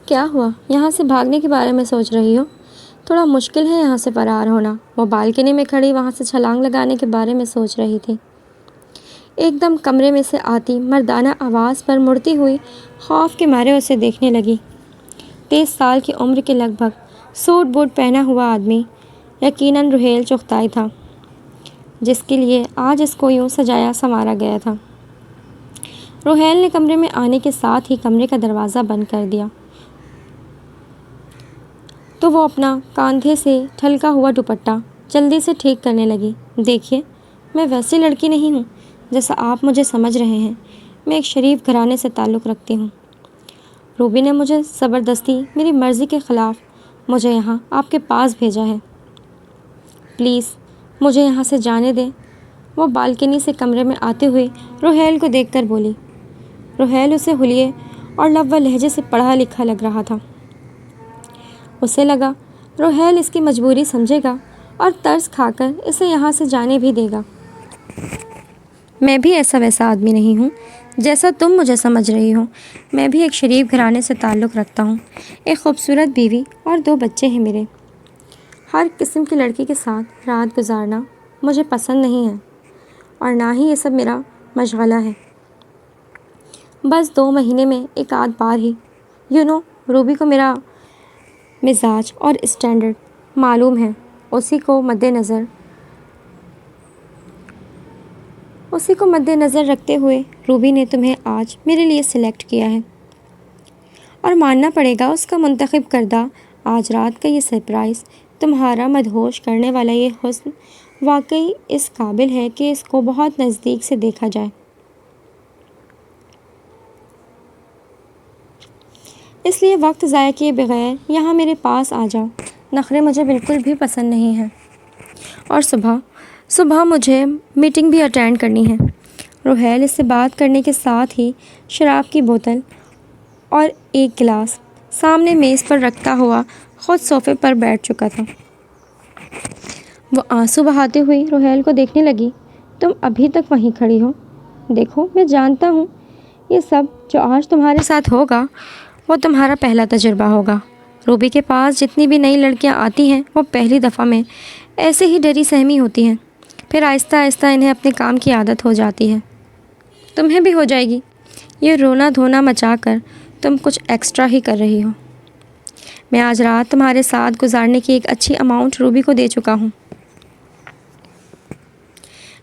کیا ہوا؟ یہاں سے بھاگنے کے بارے میں سوچ رہی ہو؟ تھوڑا مشکل ہے یہاں سے فرار ہونا۔ وہ بالکنی میں کھڑی وہاں سے چھلانگ لگانے کے بارے میں سوچ رہی تھی۔ ایک دم کمرے میں سے آتی مردانہ آواز پر مڑتی ہوئی خوف کے مارے اسے دیکھنے لگی۔ 23 سال کی عمر کے لگ بھگ سوٹ بوٹ پہنا ہوا آدمی، یقیناً روہیل چغتائی تھا، جس کے لیے آج اس کو یوں سجایا سنوارا گیا تھا۔ روہیل نے کمرے میں آنے کے ساتھ ہی کمرے کا دروازہ بند کر دیا تو وہ اپنا کاندھے سے ٹھلکا ہوا دوپٹہ جلدی سے ٹھیک کرنے لگی۔ دیکھیے، میں ویسی لڑکی نہیں ہوں جیسا آپ مجھے سمجھ رہے ہیں۔ میں ایک شریف گھرانے سے تعلق رکھتی ہوں۔ روبی نے مجھے زبردستی میری مرضی کے خلاف مجھے یہاں آپ کے پاس بھیجا ہے۔ پلیز مجھے یہاں سے جانے دیں۔ وہ بالکنی سے کمرے میں آتے ہوئے روہیل کو دیکھ کر بولی۔ روہیل اسے حلیے اور لب و لہجے سے پڑھا لکھا لگ رہا تھا۔ اسے لگا روہیل اس کی مجبوری سمجھے گا اور ترس کھا کر اسے یہاں سے جانے بھی دے گا۔ میں بھی ایسا ویسا آدمی نہیں ہوں جیسا تم مجھے سمجھ رہی ہو۔ میں بھی ایک شریف گھرانے سے تعلق رکھتا ہوں، ایک خوبصورت بیوی اور 2 بچے ہیں میرے۔ ہر قسم کی لڑکی کے ساتھ رات گزارنا مجھے پسند نہیں ہے اور نہ ہی یہ سب میرا مشغلہ ہے۔ بس 2 مہینے میں ایک آدھ بار ہی روبی کو میرا مزاج اور اسٹینڈرڈ معلوم ہے۔ اسی کو مد نظر رکھتے ہوئے روبی نے تمہیں آج میرے لیے سلیکٹ کیا ہے، اور ماننا پڑے گا اس کا منتخب کردہ آج رات کا یہ سرپرائز، تمہارا مدہوش کرنے والا یہ حسن واقعی اس قابل ہے کہ اس کو بہت نزدیک سے دیکھا جائے۔ اس لیے وقت ضائع کیے بغیر یہاں میرے پاس آ جاؤ۔ نخرے مجھے بالکل بھی پسند نہیں ہیں، اور صبح مجھے میٹنگ بھی اٹینڈ کرنی ہے۔ روہیل اس سے بات کرنے کے ساتھ ہی شراب کی بوتل اور ایک گلاس سامنے میز پر رکھتا ہوا خود صوفے پر بیٹھ چکا تھا۔ وہ آنسو بہاتے ہوئی روہیل کو دیکھنے لگی۔ تم ابھی تک وہیں کھڑی ہو؟ دیکھو، میں جانتا ہوں یہ سب جو آج تمہارے ساتھ ہوگا وہ تمہارا پہلا تجربہ ہوگا۔ روبی کے پاس جتنی بھی نئی لڑکیاں آتی ہیں وہ پہلی دفعہ میں ایسے ہی ڈری سہمی ہوتی ہیں، پھر آہستہ آہستہ انہیں اپنے کام کی عادت ہو جاتی ہے۔ تمہیں بھی ہو جائے گی۔ یہ رونا دھونا مچا کر تم کچھ ایکسٹرا ہی کر رہی ہو۔ میں آج رات تمہارے ساتھ گزارنے کی ایک اچھی اماؤنٹ روبی کو دے چکا ہوں،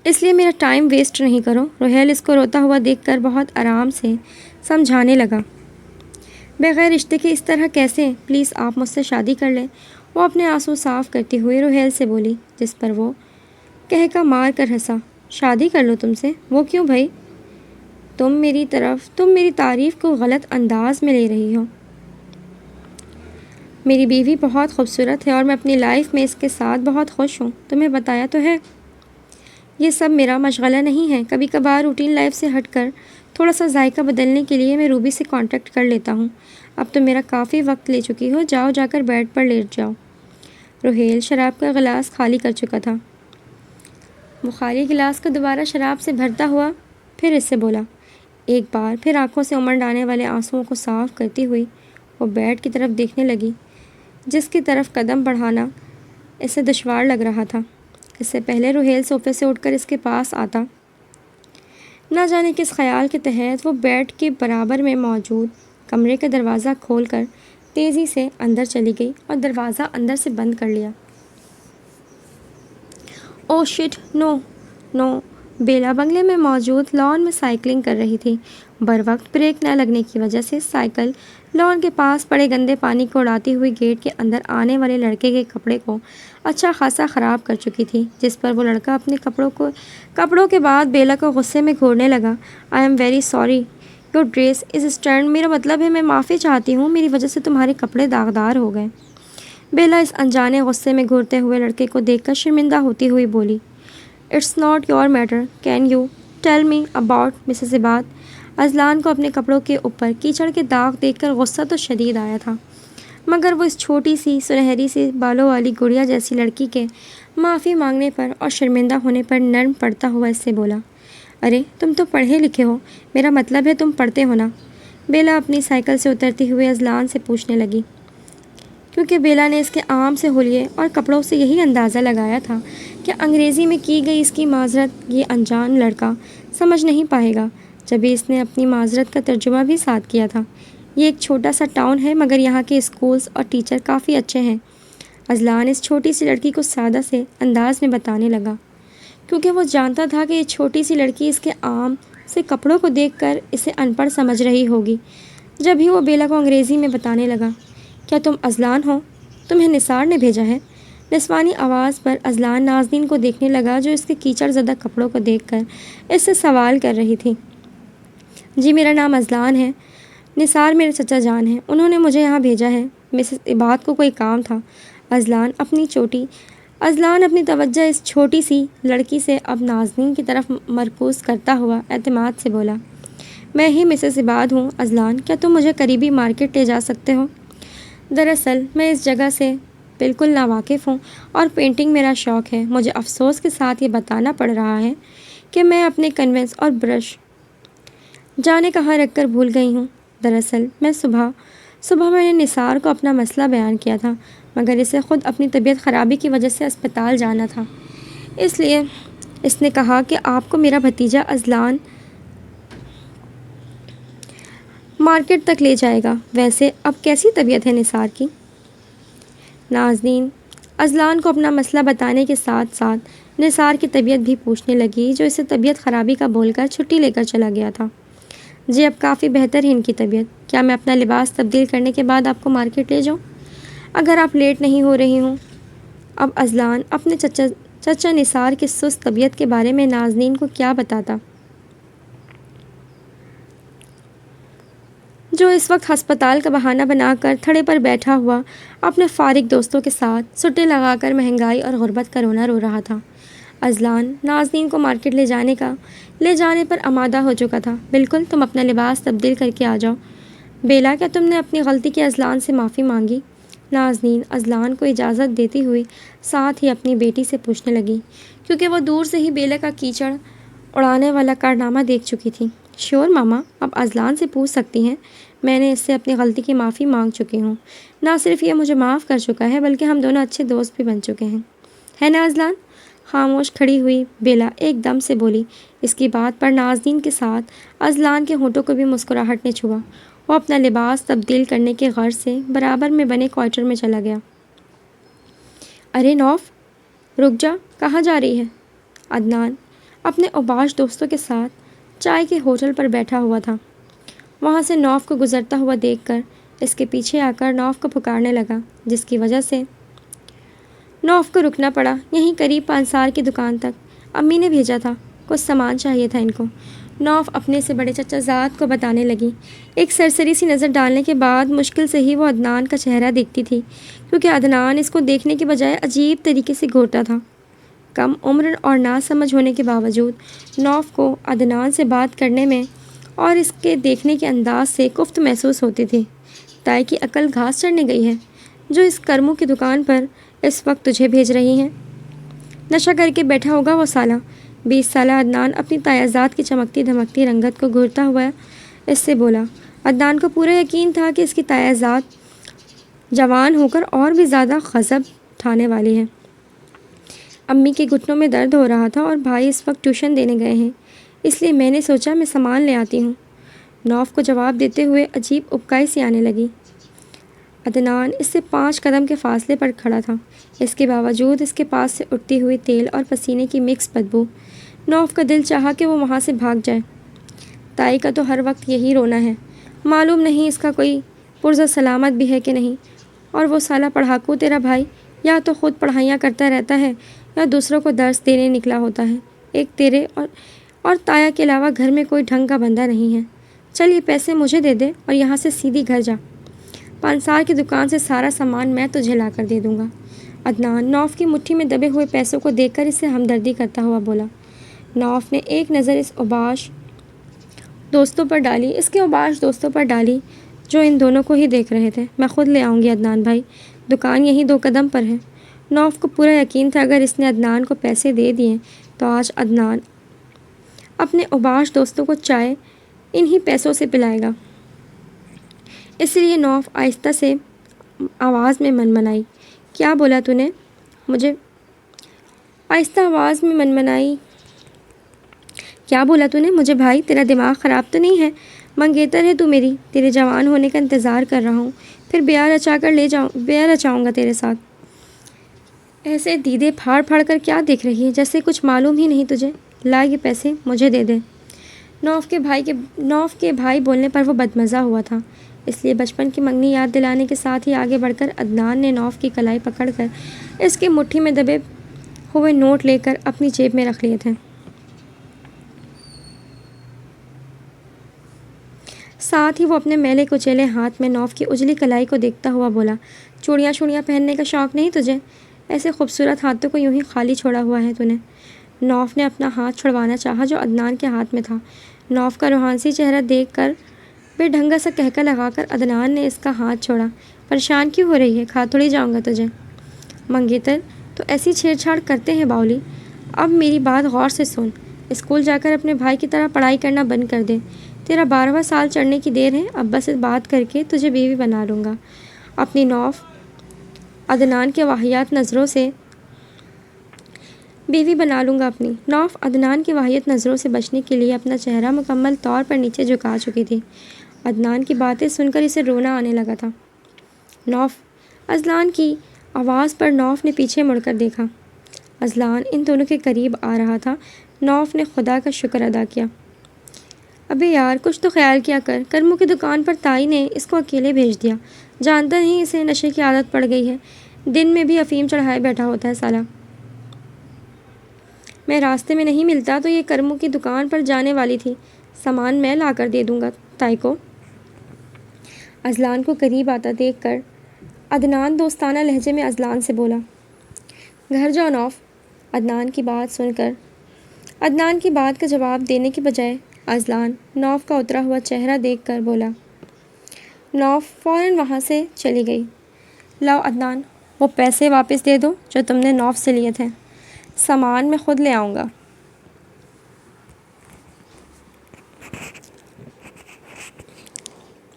اس لیے میرا ٹائم ویسٹ نہیں کرو۔ روہیل اس کو روتا ہوا دیکھ کر بہت آرام سے سمجھانے لگا۔ بغیر رشتے کے اس طرح کیسے؟ پلیز آپ مجھ سے شادی کر لیں۔ وہ اپنے آنسو صاف کرتی ہوئی روہیل سے بولی، جس پر وہ کہکا مار کر ہنسا۔ شادی کر لو تم سے؟ وہ کیوں بھائی؟ تم میری تعریف کو غلط انداز میں لے رہی ہو۔ میری بیوی بہت خوبصورت ہے اور میں اپنی لائف میں اس کے ساتھ بہت خوش ہوں۔ تمہیں بتایا تو ہے۔ یہ سب میرا مشغلہ نہیں ہے۔ کبھی کبھار روٹین لائف سے ہٹ کر تھوڑا سا ذائقہ بدلنے کے لیے میں روبی سے کانٹیکٹ کر لیتا ہوں۔ اب تو میرا کافی وقت لے چکی ہو، جاؤ جا کر بیڈ پر لیٹ جاؤ۔ روہیل شراب کا گلاس خالی کر چکا تھا۔ وہ خالی گلاس کو دوبارہ شراب سے بھرتا ہوا پھر اس سے بولا۔ ایک بار پھر آنکھوں سے امنڈ آنے والے آنسوؤں کو صاف کرتی ہوئی وہ بیڈ کی طرف دیکھنے لگی، جس کی طرف قدم بڑھانا اسے دشوار لگ رہا تھا۔ اس سے پہلے روہیل صوفے سے اٹھ کر اس کے پاس آتا، نہ جانے کس خیال کے تحت وہ بیڈ کے برابر میں موجود کمرے کا دروازہ کھول کر تیزی سے اندر چلی گئی اور دروازہ اندر سے بند کر لیا۔ او شٹ، نو۔ بیلا بنگلے میں موجود لان میں سائیکلنگ کر رہی تھی۔ بروقت بریک نہ لگنے کی وجہ سے سائیکل لان کے پاس پڑے گندے پانی کو اڑاتی ہوئی گیٹ کے اندر آنے والے لڑکے کے کپڑے کو اچھا خاصا خراب کر چکی تھی، جس پر وہ لڑکا اپنے کپڑوں کے بعد بیلا کو غصے میں گھورنے لگا۔ I am very sorry, your dress is stained. میرا مطلب ہے میں معافی چاہتی ہوں، میری وجہ سے تمہارے کپڑے داغدار ہو گئے۔ بیلا اس انجانے غصے میں گھورتے ہوئے لڑکے کو دیکھ کر شرمندہ ہوتی ہوئی بولی، it's not your matter, can you tell me about Mrs Abbad. Azlan کو اپنے کپڑوں کے اوپر کیچڑ کے داغ دیکھ کر غصہ تو شدید آیا تھا، مگر وہ اس چھوٹی سی سنہری سی بالوں والی گڑیا جیسی لڑکی کے معافی مانگنے پر اور شرمندہ ہونے پر نرم پڑتا ہوا اس سے بولا، ارے تم تو پڑھے لکھے ہو، میرا مطلب ہے تم پڑھتے ہو نا، بیلا اپنی سائیکل سے اترتے ہوئے اذلان سے پوچھنے لگی، کیونکہ بیلا نے اس کے عام سے حلیے اور کپڑوں سے یہی اندازہ لگایا تھا کہ انگریزی میں کی گئی اس کی معذرت یہ انجان لڑکا سمجھ نہیں پائے گا، جبھی اس نے اپنی معذرت کا ترجمہ بھی ساتھ کیا تھا۔ یہ ایک چھوٹا سا ٹاؤن ہے مگر یہاں کے اسکولز اور ٹیچر کافی اچھے ہیں، اذلان اس چھوٹی سی لڑکی کو سادہ سے انداز میں بتانے لگا، کیونکہ وہ جانتا تھا کہ یہ چھوٹی سی لڑکی اس کے عام سے کپڑوں کو دیکھ کر اسے ان پڑھ سمجھ رہی ہوگی۔ جب ہی وہ بیلا کو انگریزی میں بتانے لگا، کیا تم اذلان ہو؟ تمہیں نثار نے بھیجا ہے؟ نسوانی آواز پر اذلان ناظرین کو دیکھنے لگا جو اس کے کیچڑ زدہ کپڑوں کو دیکھ کر اس سے سوال کر رہی تھی۔ جی میرا نام اذلان ہے، نثار میرے چچا جان ہیں، انہوں نے مجھے یہاں بھیجا ہے، مسز عباد کو کوئی کام تھا۔ اذلان اپنی توجہ اس چھوٹی سی لڑکی سے اب ناظرین کی طرف مرکوز کرتا ہوا اعتماد سے بولا، میں ہی مسز عباد ہوں اذلان، کیا تم مجھے قریبی مارکیٹ لے جا سکتے ہو؟ دراصل میں اس جگہ سے بالکل ناواقف ہوں اور پینٹنگ میرا شوق ہے، مجھے افسوس کے ساتھ یہ بتانا پڑ رہا ہے کہ میں اپنے کنوینس اور برش جانے کہاں رکھ کر بھول گئی ہوں۔ دراصل میں صبح میں نے نثار کو اپنا مسئلہ بیان کیا تھا مگر اسے خود اپنی طبیعت خرابی کی وجہ سے اسپتال جانا تھا، اس لیے اس نے کہا کہ آپ کو میرا بھتیجا اذلان مارکیٹ تک لے جائے گا۔ ویسے اب کیسی طبیعت ہے نثار کی؟ ناظرین اذلان کو اپنا مسئلہ بتانے کے ساتھ ساتھ نثار کی طبیعت بھی پوچھنے لگی جو اسے طبیعت خرابی کا بول کر چھٹی لے کر چلا گیا تھا۔ جی اب کافی بہتر ہے ان کی طبیعت، کیا میں اپنا لباس تبدیل کرنے کے بعد آپ کو مارکیٹ لے جاؤں؟ اگر آپ لیٹ نہیں ہو رہی ہوں۔ اب اذلان اپنے چچا نثار کی سست طبیعت کے بارے میں ناظرین کو کیا بتاتا، جو اس وقت ہسپتال کا بہانہ بنا کر تھڑے پر بیٹھا ہوا اپنے فارغ دوستوں کے ساتھ سٹے لگا کر مہنگائی اور غربت کا رونا رو رہا تھا۔ اذلان ناظرین کو مارکیٹ لے جانے پر آمادہ ہو چکا تھا۔ بالکل، تم اپنا لباس تبدیل کر کے آ جاؤ۔ بیلا کیا تم نے اپنی غلطی کی اذلان سے معافی مانگی؟ ناظرین اذلان کو اجازت دیتی ہوئی ساتھ ہی اپنی بیٹی سے پوچھنے لگی، کیونکہ وہ دور سے ہی بیلا کا کیچڑ اڑانے والا کارنامہ دیکھ چکی تھی۔ شور ماما، اب اذلان سے پوچھ سکتی ہیں، میں نے اس سے اپنی غلطی کی معافی مانگ چکی ہوں، نہ صرف یہ مجھے معاف کر چکا ہے بلکہ ہم دونوں اچھے دوست بھی بن چکے ہیں، ہے نا اذلان؟ خاموش کھڑی ہوئی بیلا ایک دم سے بولی۔ اس کی بات پر ناظرین کے ساتھ اذلان کے ہونٹوں کو بھی مسکراہٹ نے چھوا۔ وہ اپنا لباس تبدیل کرنے کے غرض سے برابر میں بنے کوارٹر میں چلا گیا۔ ارے نوف، رک جا، کہاں جا رہی ہے؟ عدنان اپنے اوباش دوستوں کے ساتھ چائے کے ہوٹل پر بیٹھا ہوا تھا، وہاں سے نوف کو گزرتا ہوا دیکھ کر اس کے پیچھے آ کر نوف کو پکارنے لگا، جس کی وجہ سے نوف کو رکنا پڑا یہیں قریب پانسار کی دکان تک۔ امی نے بھیجا تھا، کچھ سامان چاہیے تھا ان کو، نوف اپنے سے بڑے چچا زاد کو بتانے لگی۔ ایک سرسری سی نظر ڈالنے کے بعد مشکل سے ہی وہ عدنان کا چہرہ دیکھتی تھی، کیونکہ عدنان اس کو دیکھنے کے بجائے عجیب طریقے سے گھورتا تھا۔ کم عمر اور نا سمجھ ہونے کے باوجود نوف کو عدنان سے بات کرنے میں اور اس کے دیکھنے کے انداز سے کفت محسوس ہوتی تھی۔ تائی کی عقل گھاس چرنے گئی ہے جو اس کرموں کی دکان پر اس وقت تجھے بھیج رہی ہیں۔ نشہ کر کے بیٹھا ہوگا وہ سالہ۔ 20 سالہ عدنان اپنی تایازات کی چمکتی دھمکتی رنگت کو گھورتا ہوا اس سے بولا۔ عدنان کو پورا یقین تھا کہ اس کی تایازات جوان ہو کر اور بھی زیادہ غضب اٹھانے والی ہے۔ امی کے گھٹنوں میں درد ہو رہا تھا اور بھائی اس وقت ٹیوشن دینے گئے ہیں، اس لیے میں نے سوچا میں سامان لے آتی ہوں۔ نوف کو جواب دیتے ہوئے عجیب ابکائی سی آنے لگی۔ عدنان اس سے 5 قدم کے فاصلے پر کھڑا تھا، اس کے باوجود اس کے پاس سے اٹھتی ہوئی تیل اور پسینے کی مکس بدبو۔ نوف کا دل چاہا کہ وہ وہاں سے بھاگ جائے۔ تائی کا تو ہر وقت یہی رونا ہے، معلوم نہیں اس کا کوئی پرزہ سلامت بھی ہے کہ نہیں، اور وہ سالہ پڑھاکو تیرا بھائی یا تو خود پڑھائیاں کرتا رہتا ہے یا دوسروں کو درس دینے نکلا ہوتا ہے۔ ایک تیرے اور تایا کے علاوہ گھر میں کوئی ڈھنگ کا بندہ نہیں ہے۔ چل یہ پیسے مجھے دے دے اور یہاں سے سیدھی گھر جا، پانسار کی دکان سے سارا سامان میں تجھے لا کر دے دوں گا۔ عدنان نوف کی مٹھی میں دبے ہوئے پیسوں کو دیکھ کر اس سے ہمدردی کرتا ہوا بولا۔ نوف نے ایک نظر اس کے اوباش دوستوں پر ڈالی جو ان دونوں کو ہی دیکھ رہے تھے۔ میں خود لے آؤں گی عدنان بھائی، دکان یہیں 2 قدم پر ہے۔ نوف کو پورا یقین تھا اگر اس نے عدنان کو پیسے دے دیے تو آج عدنان اپنے اوباش دوستوں کو چائے انہی پیسوں سے پلائے گا۔ اس لیے نوف آہستہ سے آواز میں منمنائی، کیا بولا تو نے مجھے؟ آہستہ آواز میں منمنائی، کیا بولا تو نے مجھے؟ بھائی تیرا دماغ خراب تو نہیں ہے؟ منگیتر ہے تو میری، تیرے جوان ہونے کا انتظار کر رہا ہوں، پھر بیاہ رچاؤں گا تیرے ساتھ۔ ایسے دیدے پھاڑ پھاڑ کر کیا دیکھ رہی ہے جیسے کچھ معلوم ہی نہیں تجھے؟ لا یہ پیسے مجھے دے دے۔ نوف کے بھائی بولنے پر وہ بدمزہ ہوا تھا، اس لیے بچپن کی منگنی یاد دلانے کے ساتھ ہی آگے بڑھ کر عدنان نے نوف کی کلائی پکڑ کر اس کی مٹھی میں دبے ہوئے نوٹ لے کر اپنی جیب میں رکھ لیے تھے۔ ساتھ ہی وہ اپنے میلے کچیلے ہاتھ میں نوف کی اجلی کلائی کو دیکھتا ہوا بولا، چوڑیاں پہننے کا شوق نہیں تجھے؟ ایسے خوبصورت ہاتھوں کو یوں ہی خالی چھوڑا ہوا ہے تو نے؟ نوف نے اپنا ہاتھ چھڑوانا چاہا جو عدنان کے ہاتھ میں تھا۔ نوف کا روحانسی چہرہ دیکھ کر بے ڈھنگا سا کہکا لگا کر عدنان نے اس کا ہاتھ چھوڑا۔ پریشان کیوں ہو رہی ہے؟ کھا تھوڑی جاؤں گا تجھے۔ منگیتر تو ایسی چھیڑ چھاڑ کرتے ہیں باؤلی، اب میری بات غور سے سن، اسکول جا کر اپنے بھائی کی طرح پڑھائی کرنا بند کر دے، تیرا 12واں سال چڑھنے کی دیر ہے، ابا سے بات کر کے تجھے بیوی بنا لوں گا۔ اپنی نوف عدنان کے واہیات نظروں سے بچنے کے لیے اپنا چہرہ مکمل طور پر نیچے جھکا چکی تھی۔ عدنان کی باتیں سن کر اسے رونا آنے لگا تھا۔ نوف، اذلان کی آواز پر نوف نے پیچھے مڑ کر دیکھا۔ اذلان ان دونوں کے قریب آ رہا تھا۔ نوف نے خدا کا شکر ادا کیا۔ ابے یار کچھ تو خیال کیا کر، کرمو کی دکان پر تائی نے اس کو اکیلے بھیج دیا، جانتا نہیں اسے نشے کی عادت پڑ گئی ہے، دن میں بھی افیم چڑھائے بیٹھا ہوتا ہے سالا۔ میں راستے میں نہیں ملتا تو یہ کرمو کی دکان پر جانے والی تھی، سامان میں لا کر دے دوں گا تائی کو۔ اذلان کو قریب آتا دیکھ کر عدنان دوستانہ لہجے میں اذلان سے بولا، گھر جاؤ نوف۔ عدنان کی بات کا جواب دینے کے بجائے اذلان نوف کا اترا ہوا چہرہ دیکھ کر بولا۔ نوف فوراً وہاں سے چلی گئی۔ لاؤ عدنان، وہ پیسے واپس دے دو جو تم نے نوف سے لیے تھے، سامان میں خود لے آؤں گا۔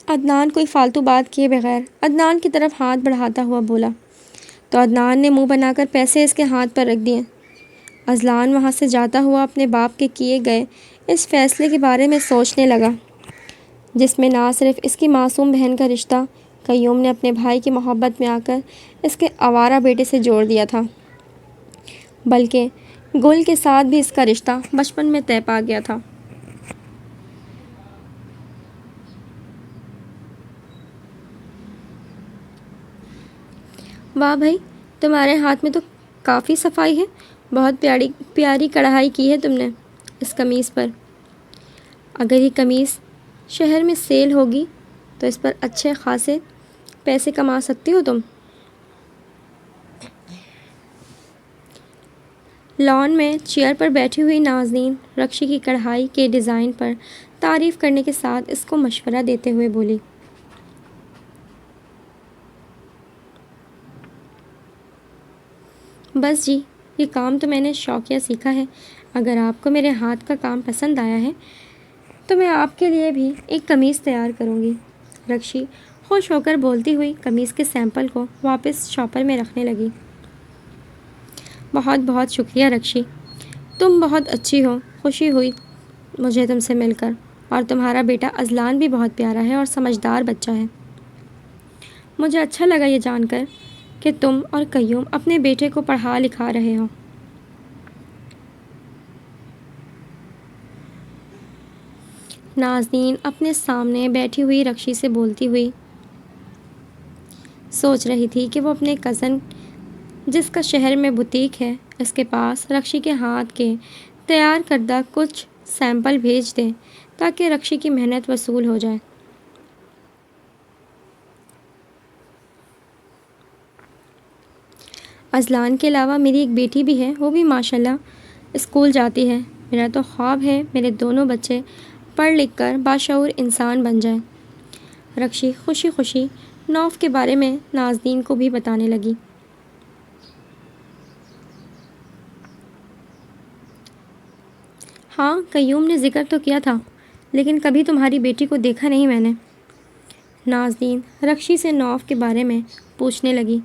عدنان کوئی فالتو بات کیے بغیر عدنان کی طرف ہاتھ بڑھاتا ہوا بولا، تو عدنان نے منہ بنا کر پیسے اس کے ہاتھ پر رکھ دیے۔ اذلان وہاں سے جاتا ہوا اپنے باپ کے کیے گئے اس فیصلے کے بارے میں سوچنے لگا، جس میں نہ صرف اس کی معصوم بہن کا رشتہ قیوم نے اپنے بھائی کی محبت میں آ کر اس کے آوارہ بیٹے سے جوڑ دیا تھا، بلکہ گل کے ساتھ بھی اس کا رشتہ بچپن میں طے پا گیا تھا۔ واہ بھائی، تمہارے ہاتھ میں تو کافی صفائی ہے، بہت پیاری کڑھائی کی ہے تم نے اس قمیص پر۔ اگر یہ قمیص شہر میں سیل ہوگی تو اس پر اچھے خاصے پیسے کما سکتی ہو تم۔ لان میں چیئر پر بیٹھی ہوئی نازنین رکشی کی کڑھائی کے ڈیزائن پر تعریف کرنے کے ساتھ اس کو مشورہ دیتے ہوئے بولی، بس جی، یہ کام تو میں نے شوقیہ سیکھا ہے، اگر آپ کو میرے ہاتھ کا کام پسند آیا ہے تو میں آپ کے لیے بھی ایک قمیص تیار کروں گی۔ رکشی خوش ہو کر بولتی ہوئی قمیص کے سیمپل کو واپس شاپر میں رکھنے لگی۔ بہت بہت شکریہ رکشی، تم بہت اچھی ہو، خوشی ہوئی مجھے تم سے مل کر، اور تمہارا بیٹا اذلان بھی بہت پیارا ہے اور سمجھدار بچہ ہے۔ مجھے اچھا لگا یہ جان کر کہ تم اور قیوم اپنے بیٹے کو پڑھا لکھا رہے ہو۔ نازنین اپنے سامنے بیٹھی ہوئی رکشی سے بولتی ہوئی سوچ رہی تھی کہ وہ اپنے کزن جس کا شہر میں بوتیک ہے، اس کے پاس رکشی کے ہاتھ کے تیار کردہ کچھ سیمپل بھیج دیں تاکہ رکشی کی محنت وصول ہو جائے۔ اذلان کے علاوہ میری ایک بیٹی بھی ہے، وہ بھی ماشاءاللہ اسکول جاتی ہے، میرا تو خواب ہے میرے دونوں بچے پڑھ لکھ کر باشعور انسان بن جائیں۔ رکشی خوشی خوشی نوف کے بارے میں نازنین کو بھی بتانے لگی۔ ہاں، قیوم نے ذکر تو کیا تھا، لیکن کبھی تمہاری بیٹی کو دیکھا نہیں میں نے۔ نازنین رکشی سے نوف کے بارے میں پوچھنے لگی۔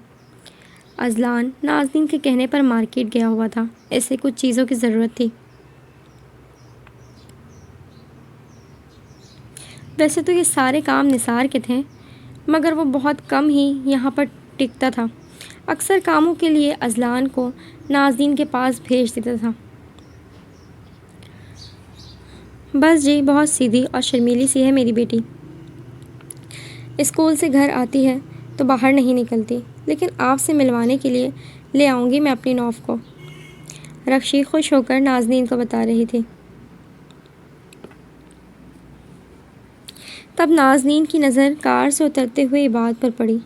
اذلان نازنین کے کہنے پر مارکیٹ گیا ہوا تھا، اسے کچھ چیزوں کی ضرورت تھی۔ ویسے تو یہ سارے کام نثار کے تھے، مگر وہ بہت کم ہی یہاں پر ٹکتا تھا۔ اکثر کاموں کے لیے اذلان کو نازنین کے پاس بھیج دیتا تھا۔ بس جی، بہت سیدھی اور شرمیلی سی ہے میری بیٹی۔ اسکول سے گھر آتی ہے تو باہر نہیں نکلتی، لیکن آپ سے ملوانے کے لیے لے آؤں گی میں اپنی نوف کو، رکشی خوش ہو کر نازنین کو بتا رہی تھی۔ تب نازنین کی نظر کار سے اترتے ہوئے عباد پر پڑی،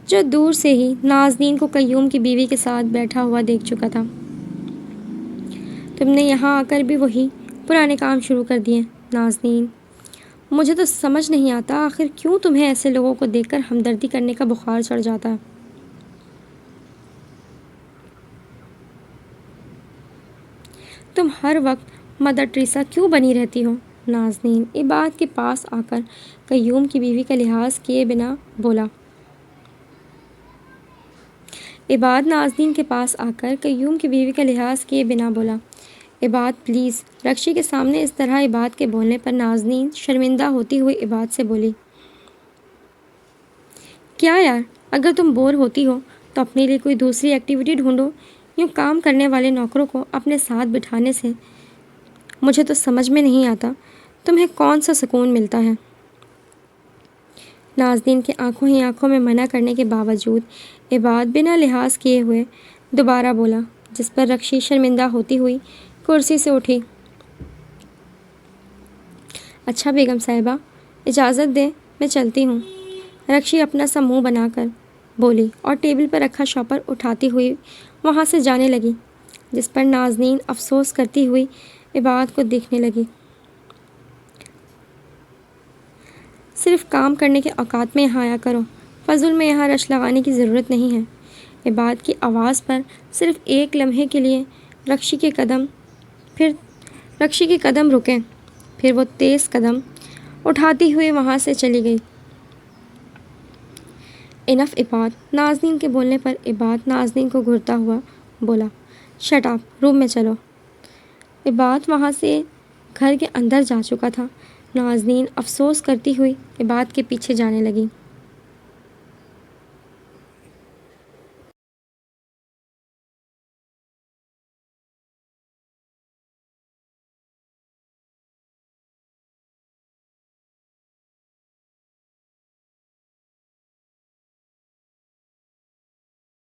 جو دور سے ہی نازنین کو قیوم کی بیوی کے ساتھ بیٹھا ہوا دیکھ چکا تھا۔ تم نے یہاں آ کر بھی وہی پرانے کام شروع کر دیے نازنین، مجھے تو سمجھ نہیں آتا آخر کیوں تمہیں ایسے لوگوں کو دیکھ کر ہمدردی کرنے کا بخار چڑھ جاتا ہے۔ تم ہر وقت مدر ٹریسا کیوں بنی رہتی ہو؟ نازنین عباد کے پاس آ کر قیوم کی بیوی کا لحاظ کیے بنا بولا۔ عباد نازنین کے پاس آ کر قیوم کی بیوی کا لحاظ کیے بنا بولا۔ عباد پلیز۔ رکشی کے سامنے اس طرح عباد کے بولنے پر نازنین شرمندہ ہوتی ہوئی عباد سے بولی، کیا یار، اگر تم بور ہوتی ہو تو اپنے لیے کوئی دوسری ایکٹیویٹی ڈھونڈو، یوں کام کرنے والے نوکروں کو اپنے ساتھ بٹھانے سے مجھے تو سمجھ میں نہیں آتا تمہیں کون سا سکون ملتا ہے۔ نازنین کے آنکھوں ہی آنکھوں میں منع کرنے کے باوجود عباد بنا لحاظ کیے ہوئے دوبارہ بولا، جس پر رکشی شرمندہ ہوتی ہوئی کرسی سے اٹھی۔ اچھا بیگم صاحبہ، اجازت دیں میں چلتی ہوں، رکشی اپنا سا منہ بنا کر بولی اور ٹیبل پر رکھا شاپر اٹھاتی ہوئی وہاں سے جانے لگی، جس پر نازنین افسوس کرتی ہوئی عباد کو دیکھنے لگی۔ صرف کام کرنے کے اوقات میں یہاں آیا کرو، فضول میں یہاں رش لگانے کی ضرورت نہیں ہے۔ عباد کی آواز پر صرف ایک لمحے کے لیے رکشی کے قدم رکے، پھر وہ تیز قدم اٹھاتی ہوئی وہاں سے چلی گئی۔ انف عباد۔ نازنین کے بولنے پر عباد نازنین کو گھورتا ہوا بولا، شٹ اپ، روم میں چلو۔ عباد وہاں سے گھر کے اندر جا چکا تھا۔ نازنین افسوس کرتی ہوئی عباد کے پیچھے جانے لگی۔